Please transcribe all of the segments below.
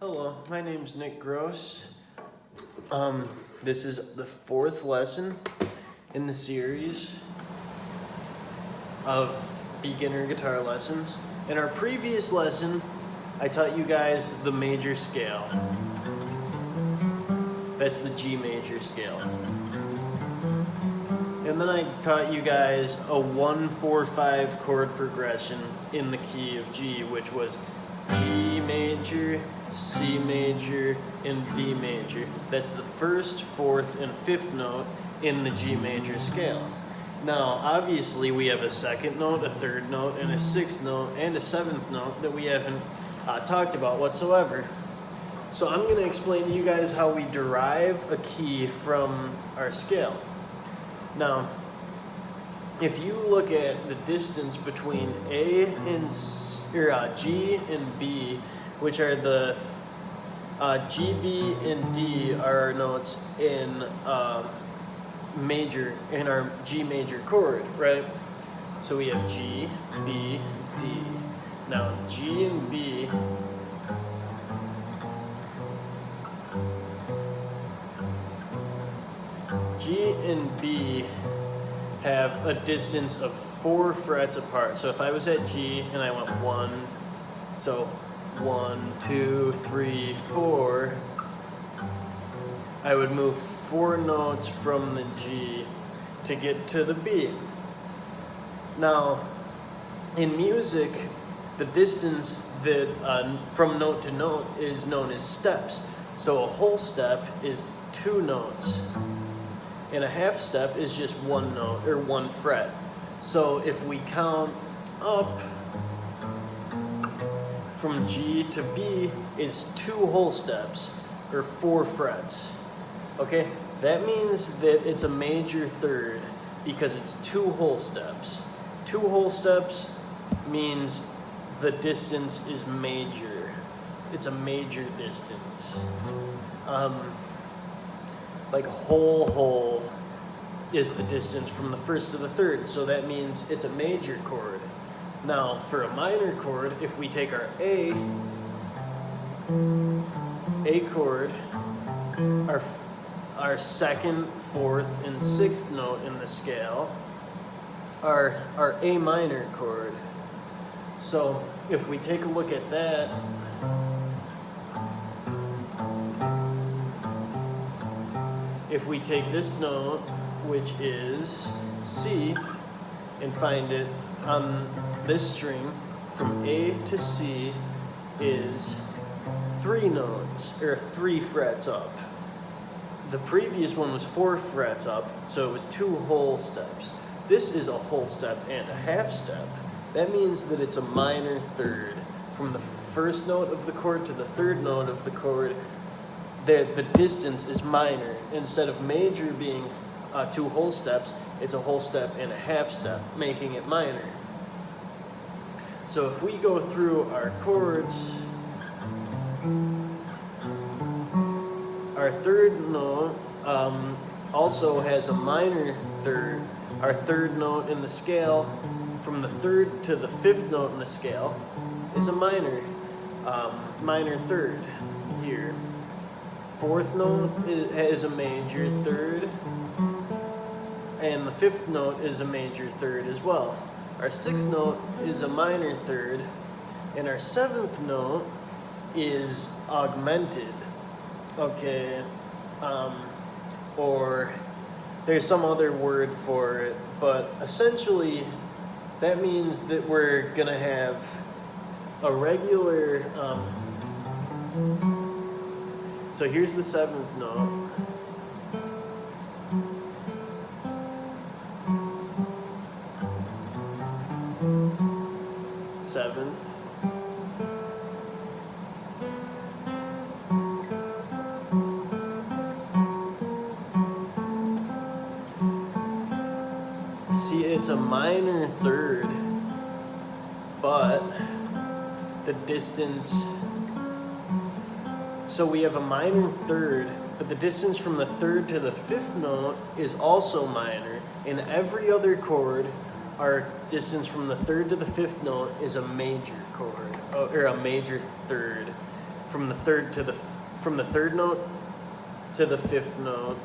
Hello, my name's Nick Gross. This is the fourth lesson in the series of beginner guitar lessons. In our previous lesson, I taught you guys the major scale. That's the G major scale. And then I taught you guys a 1-4-5 chord progression in the key of G, which was G major, C major, and D major. That's the first, fourth, and fifth note in the G major scale. Now, obviously, we have a second note, a third note, and a sixth note, and a seventh note that we haven't talked about whatsoever. So I'm going to explain to you guys how we derive a key from our scale. Now, if you look at the distance between A and G and B, which are the G, B, and D are our notes in major, in our G major chord, right? So we have G, B, D. Now G and B have a distance of 4 frets apart. So if I was at G and I went 1, so 1, 2, 3, 4, I would move 4 notes from the G to get to the B. Now, in music, the distance that from note to note is known as steps. So a whole step is 2 notes, and a half step is just 1 note or 1 fret. So if we count up from G to B, is 2 whole steps or 4 frets. Okay, that means that it's a major third because it's 2 whole steps. 2 whole steps means the distance is major. It's a major distance. Like whole is the distance from the first to the third, so that means it's a major chord. Now, for a minor chord, if we take our A chord, our second, fourth, and sixth note in the scale are our A minor chord. So if we take a look at that, if we take this note, which is C, and find it on this string from A to C is 3 notes, or 3 frets up. The previous one was 4 frets up, so it was 2 whole steps. This is a whole step and a half step. That means that it's a minor third. From the first note of the chord to the third note of the chord, the distance is minor. Instead of major being 2 whole steps, it's a whole step and a half step, making it minor. So if we go through our chords, our third note also has a minor third. Our third note in the scale, from the third to the fifth note in the scale, is a minor third here. Fourth note is a major third, and the fifth note is a major third as well. Our sixth note is a minor third, and our seventh note is augmented. Okay, or there's some other word for it, but essentially that means that we're gonna have a regular, so here's the seventh note. Seventh. See, it's a minor third, but the distance, so we have a minor third, but the distance from the third to the fifth note is also minor. In every other chord, our distance from the third to the fifth note is a major chord, or a major third. from the third note to the fifth note,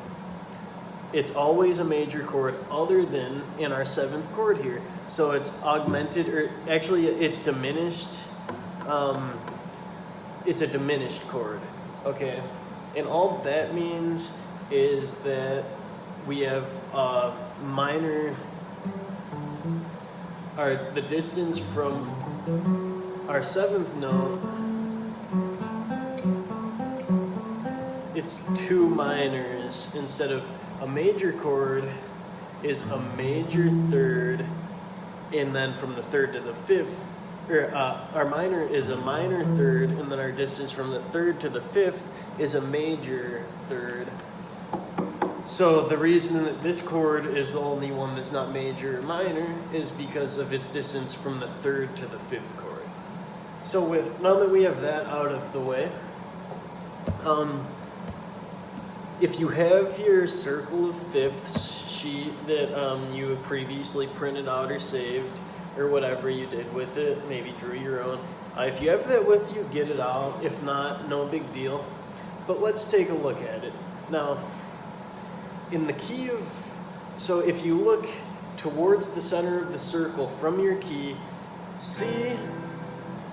it's always a major chord other than in our seventh chord here. So it's augmented, or actually it's diminished. It's a diminished chord, okay? And all that means is that we have a minor, or the distance from our seventh note, it's two minors instead of a major chord is a major third, and then from the third to the fifth, or our minor is a minor third, and then our distance from the third to the fifth is a major third. So the reason that this chord is the only one that's not major or minor is because of its distance from the third to the fifth chord. So now that we have that out of the way, if you have your circle of fifths sheet that you have previously printed out or saved, or whatever you did with it, maybe drew your own, if you have that with you, get it out. If not, no big deal. But let's take a look at it. Now, in the key of, so if you look towards the center of the circle from your key, C,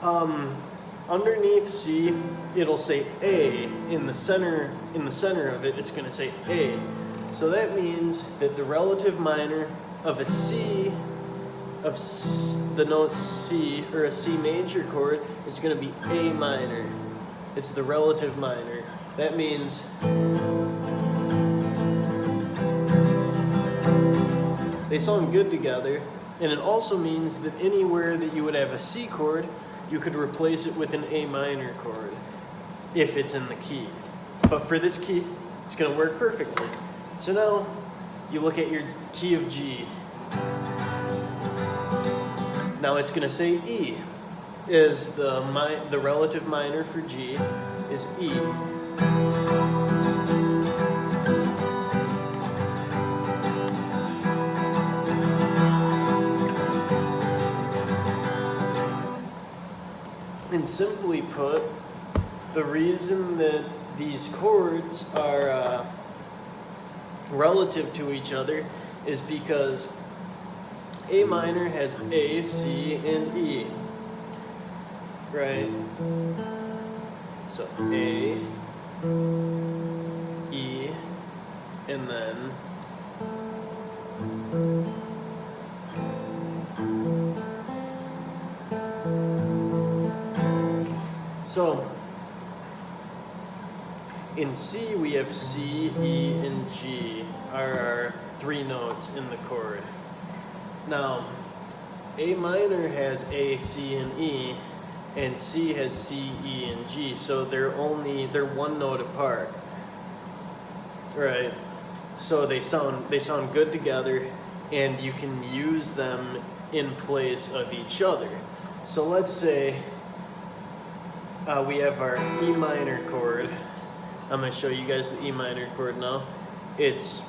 underneath C, it'll say A. In the center of it, it's going to say A. So that means that the relative minor of a C, the note C, or a C major chord, is going to be A minor. It's the relative minor. That means they sound good together, and it also means that anywhere that you would have a C chord, you could replace it with an A minor chord if it's in the key. But for this key, it's going to work perfectly. So now you look at your key of G. Now it's going to say E. Is the relative minor for G is E. And simply put, the reason that these chords are relative to each other is because A minor has A, C, and E, right? So A, E, and then so in C we have C, E, and G are our three notes in the chord. Now A minor has A, C, and E, and C has C, E, and G, so they're one note apart, right? So they sound good together, and you can use them in place of each other. So let's say we have our E minor chord. I'm going to show you guys the E minor chord now. It's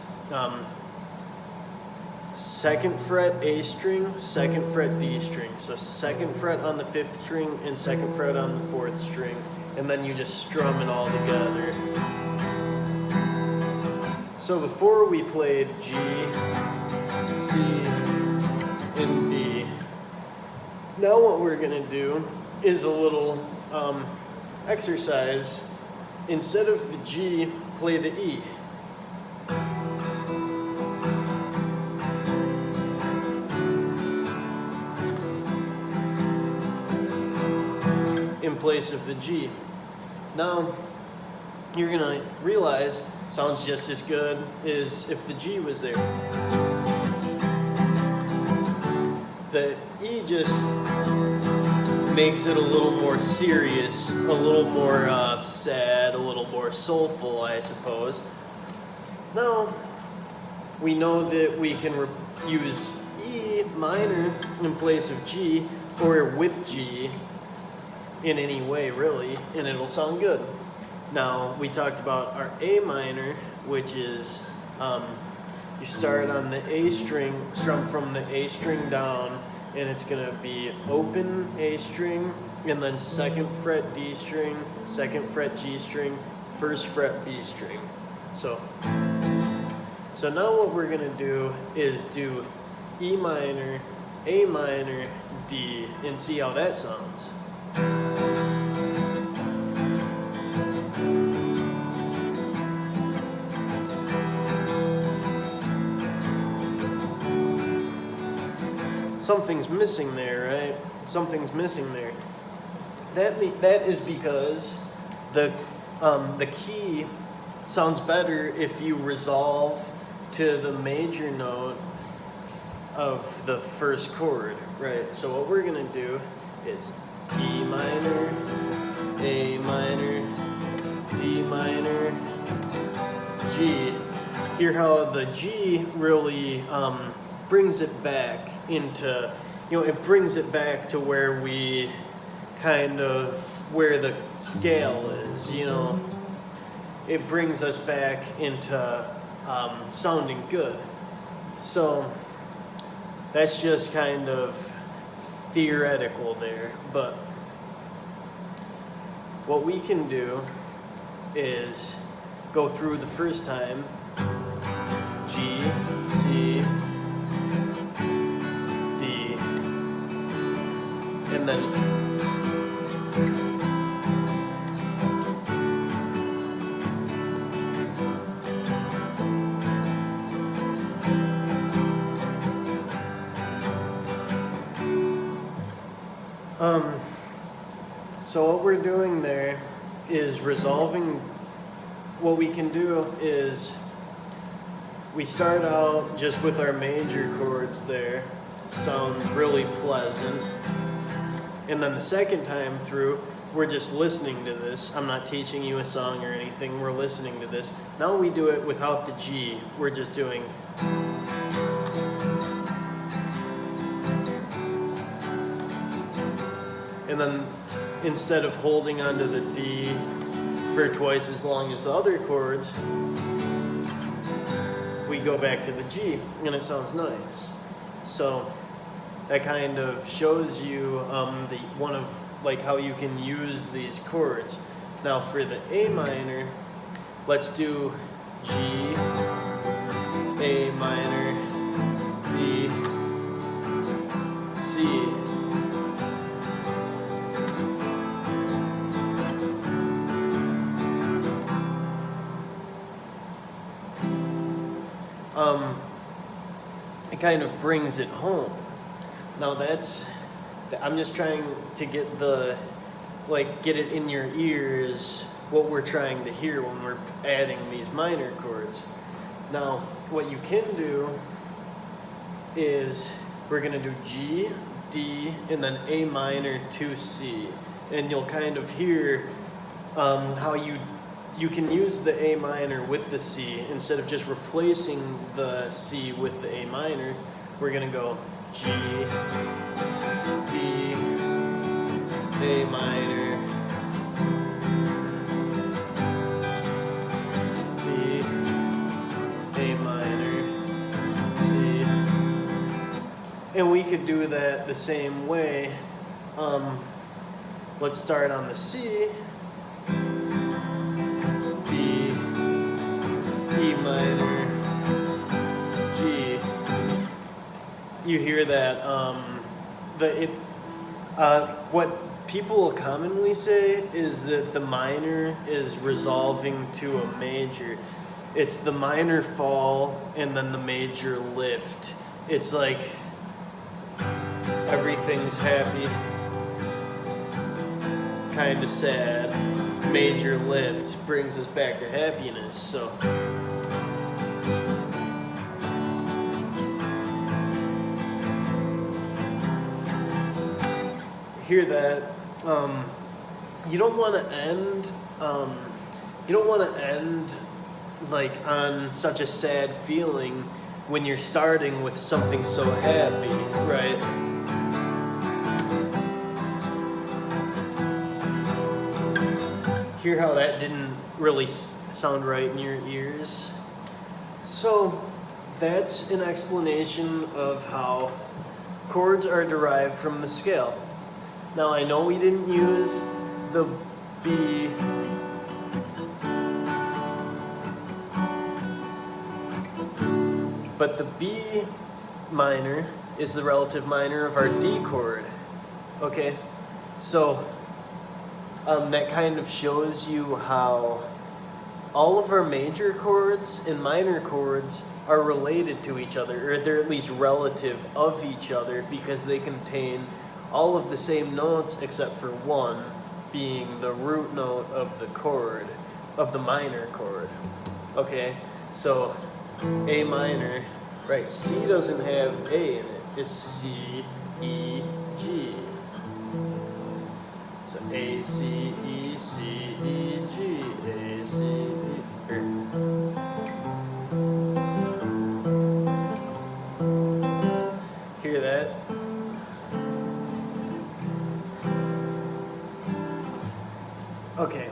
second fret A string, second fret D string. So second fret on the fifth string and second fret on the fourth string. And then you just strum it all together. So before we played G, C, and D. Now what we're going to do is a little exercise. Instead of the G, play the E. In place of the G. Now, you're gonna realize it sounds just as good as if the G was there. The E just makes it a little more serious, a little more sad, a little more soulful, I suppose. Now, we know that we can use E minor in place of G, or with G, in any way really, and it'll sound good. Now, we talked about our A minor, which is, you start on the A string, strum from the A string down, and it's going to be open A string, and then 2nd fret D string, 2nd fret G string, 1st fret B string. So now what we're gonna do is do E minor, A minor, D, and see how that sounds. Something's missing there, right? Something's missing there. That is because the key sounds better if you resolve to the major note of the first chord, right? So what we're gonna do is E minor, A minor, D minor, G. Hear how the G really brings it back into, it brings it back to where we where the scale is, It brings us back into sounding good. So that's just kind of theoretical there, but what we can do is go through the first time G, C, D, and then so what we're doing there is resolving. What we can do is we start out just with our major chords there. It sounds really pleasant. And then the second time through, we're just listening to this. I'm not teaching you a song or anything. We're listening to this. Now we do it without the G. We're just doing. And then instead of holding onto the D for twice as long as the other chords, we go back to the G, and it sounds nice. So that kind of shows you how you can use these chords. Now for the A minor, let's do G, A minor, D, C. It kind of brings it home. Now I'm just trying to get it in your ears what we're trying to hear when we're adding these minor chords. Now, what you can do is we're gonna do G, D, and then A minor to C. And you'll kind of hear how you can use the A minor with the C instead of just replacing the C with the A minor. We're gonna go G, D, A minor, D, A minor, C. And we could do that the same way. Let's start on the C. E minor, G. You hear that? What people commonly say is that the minor is resolving to a major. It's the minor fall and then the major lift. It's like everything's happy, kind of sad. Major lift brings us back to happiness. So. Hear that? You don't want to end. You don't want to end on such a sad feeling when you're starting with something so happy, right? Hear how that didn't really sound right in your ears? So that's an explanation of how chords are derived from the scale. Now I know we didn't use the B, but the B minor is the relative minor of our D chord. Okay, so that kind of shows you how all of our major chords and minor chords are related to each other, or they're at least relative of each other, because they contain all of the same notes except for one being the root note of the chord, of the minor chord. Okay, so A minor, right, C doesn't have A in it, it's C, E, G. So A, C, E, C, E, G, A, C, E, Hear that? Okay.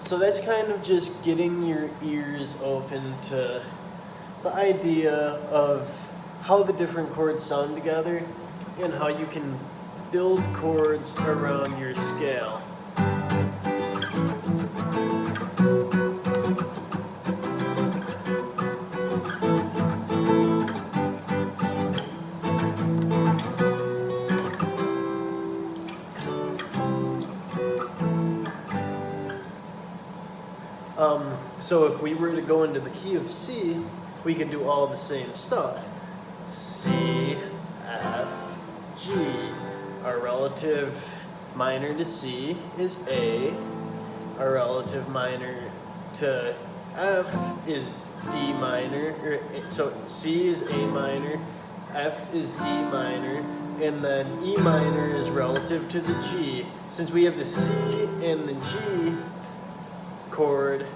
So that's kind of just getting your ears open to the idea of how the different chords sound together and how you can build chords around your scale. So if we were to go into the key of C, we could do all the same stuff. C, F, G. Our relative minor to C is A. Our relative minor to F is D minor. So C is A minor, F is D minor, and then E minor is relative to the G. Since we have the C and the G chord,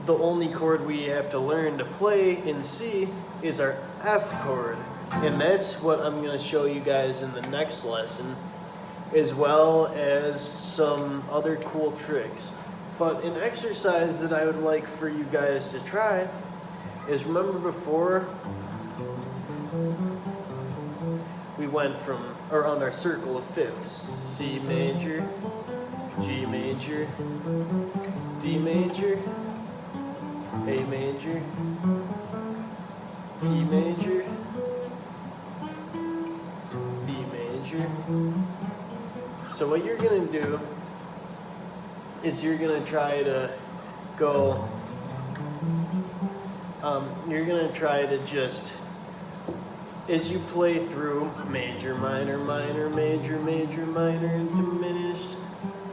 the only chord we have to learn to play in C is our F chord. And that's what I'm going to show you guys in the next lesson, as well as some other cool tricks. But an exercise that I would like for you guys to try is, remember before we went from around our circle of fifths: C major, G major, D major, A major, E major, B major. So what you're going to do is you're going to try to go, you're going to try to just, as you play through major, minor, minor, major, major, minor, diminished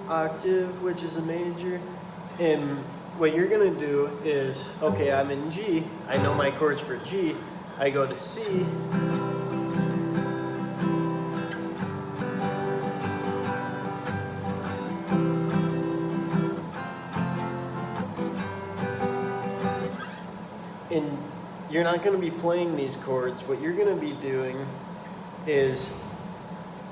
octave, which is a major, and what you're going to do is, okay, I'm in G, I know my chords for G, I go to C, and you're not going to be playing these chords. What you're going to be doing is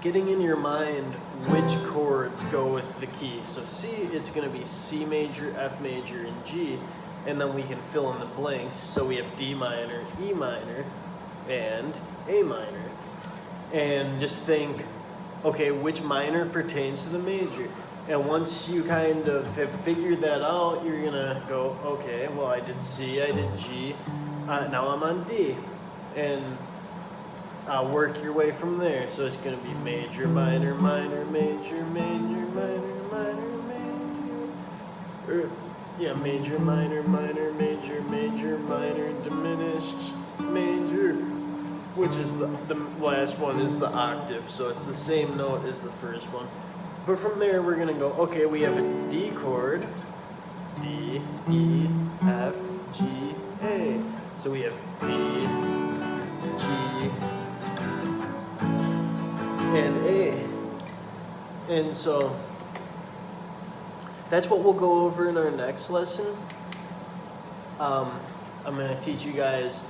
getting in your mind which chords go with the key. So C, it's going to be C major, F major, and G, and then we can fill in the blanks. So we have D minor, E minor, and A minor. And just think, okay, which minor pertains to the major? And once you kind of have figured that out, you're going to go, okay, well, I did C, I did G, now I'm on D. And work your way from there. So it's going to be major, minor, minor, major, major, minor, minor, major. Major, minor, minor, major, major, minor, diminished, major. Which is the last one is the octave. So it's the same note as the first one. But from there we're going to go, okay, we have a D chord. D, E, F, G, A. So we have D, G, and A. And so that's what we'll go over in our next lesson. I'm going to teach you guys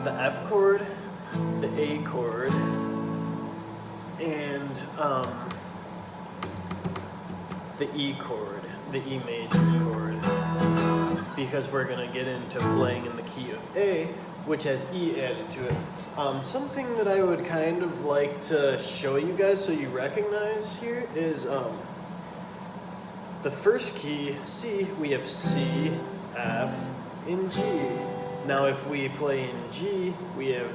the F chord, the A chord, and the E chord, the E major chord, because we're going to get into playing in the key of A, which has E added to it. Something that I would kind of like to show you guys so you recognize here is the first key, C, we have C, F, and G. Now if we play in G, we have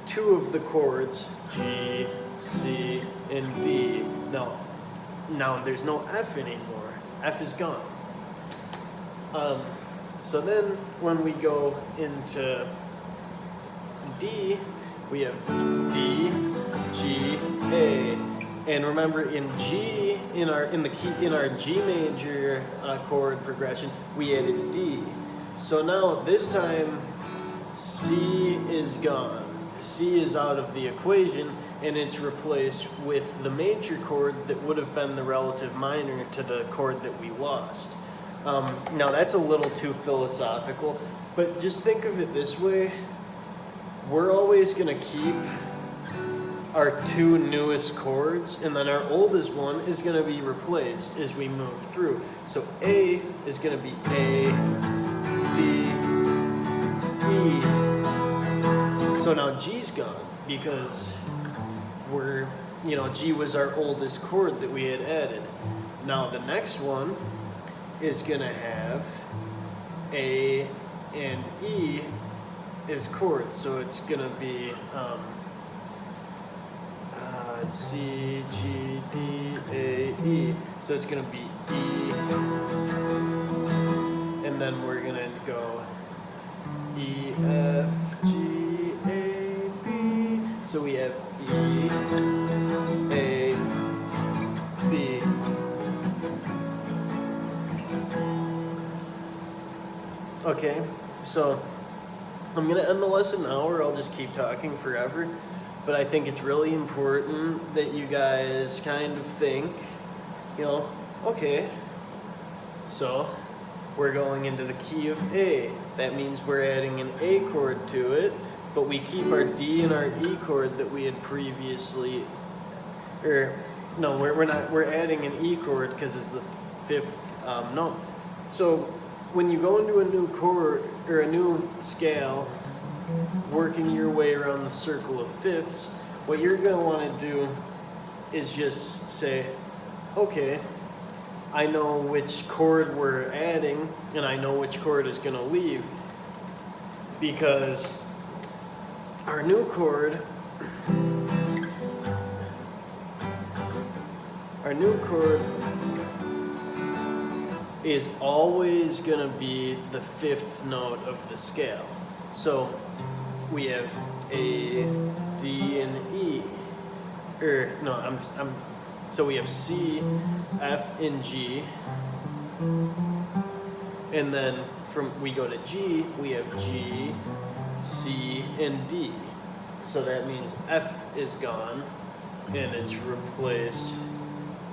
two of the chords, G, C, and D. Now there's no F anymore. F is gone. So then when we go into D, we have D, G, A, and remember in G, in our G major chord progression, we added D. So now this time C is gone. C is out of the equation, and it's replaced with the major chord that would have been the relative minor to the chord that we lost. Now that's a little too philosophical, but just think of it this way. We're always going to keep our two newest chords, and then our oldest one is going to be replaced as we move through. So A is going to be A, D, E. So now G's gone because G was our oldest chord that we had added. Now the next one is going to have A and E as chords. So it's going to be C, G, D, A, E. So it's going to be E. And then we're going to go E, F, G, A, B. So we have E, A, B. Okay, so I'm going to end the lesson now, or I'll just keep talking forever. But I think it's really important that you guys kind of think, okay, so we're going into the key of A. That means we're adding an A chord to it, but we keep our D and our E chord that we had previously, we're adding an E chord because it's the fifth note. So when you go into a new chord, or a new scale, working your way around the circle of fifths, what you're going to want to do is just say, okay, I know which chord we're adding, and I know which chord is going to leave, because our new chord is always going to be the fifth note of the scale. So we have A, D, and E. So we have C, F, and G. And then we go to G, we have G, C, and D. So that means F is gone, and it's replaced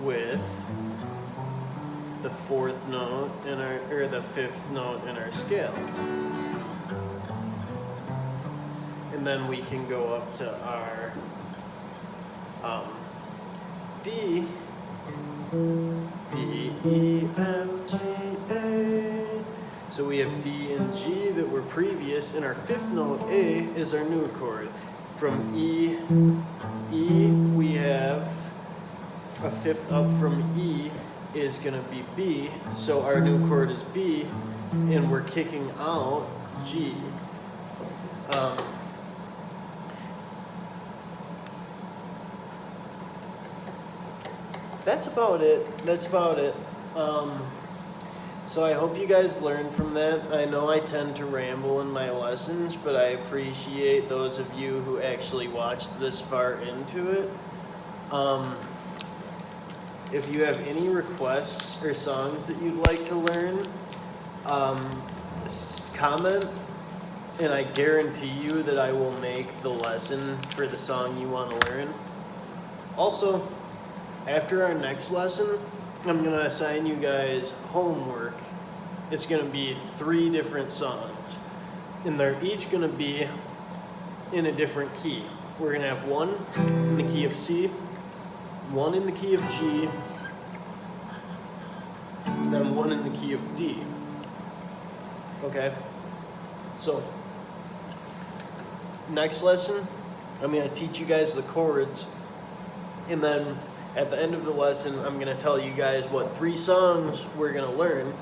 with the fourth note the fifth note in our scale. And then we can go up to our D, E, F, G, A. So we have D and G that were previous, and our fifth note, A, is our new chord. From E, we have a fifth up from E is going to be B, so our new chord is B, and we're kicking out G. That's about it. So I hope you guys learned from that. I know I tend to ramble in my lessons, but I appreciate those of you who actually watched this far into it. If you have any requests or songs that you'd like to learn, comment, and I guarantee you that I will make the lesson for the song you want to learn. Also, after our next lesson, I'm going to assign you guys homework. It's going to be 3 different songs, and they're each going to be in a different key. We're going to have one in the key of C, one in the key of G, and then one in the key of D. Okay? So, next lesson, I'm going to teach you guys the chords, and then at the end of the lesson, I'm going to tell you guys what 3 songs we're going to learn,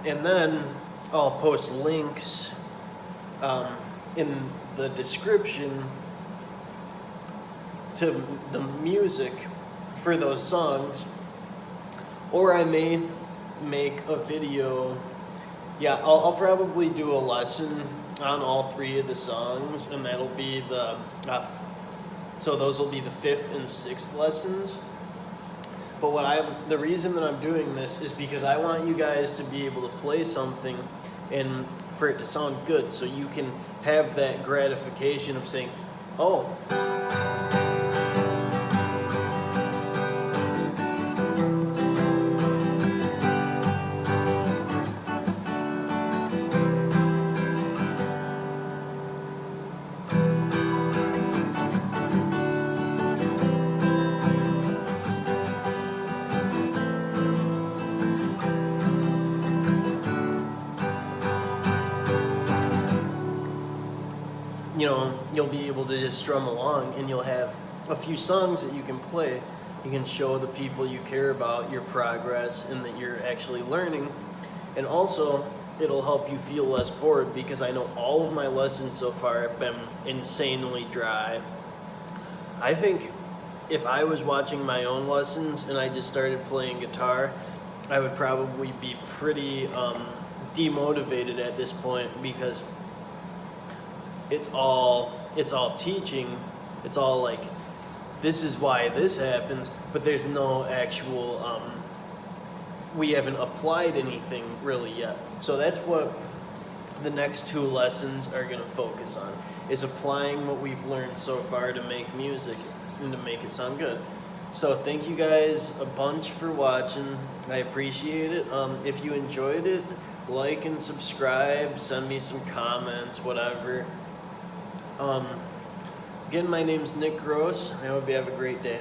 and then I'll post links in the description to the music for those songs, or I may make a video. Yeah, I'll probably do a lesson on all 3 of the songs, and that'll be the so those will be the 5th and 6th lessons. But the reason that I'm doing this is because I want you guys to be able to play something and for it to sound good, so you can have that gratification of saying, oh, you know, you'll be able to just strum along, and you'll have a few songs that you can play. You can show the people you care about your progress and that you're actually learning. And also, it'll help you feel less bored, because I know all of my lessons so far have been insanely dry. I think if I was watching my own lessons and I just started playing guitar, I would probably be pretty demotivated at this point, because it's all teaching. It's all like, this is why this happens, but there's no actual we haven't applied anything really yet. So that's what the next 2 lessons are going to focus on, is applying what we've learned so far to make music and to make it sound good. So thank you guys a bunch for watching. I appreciate it. If you enjoyed it, like and subscribe, send me some comments, whatever. Again, my name's Nick Gross. I hope you have a great day.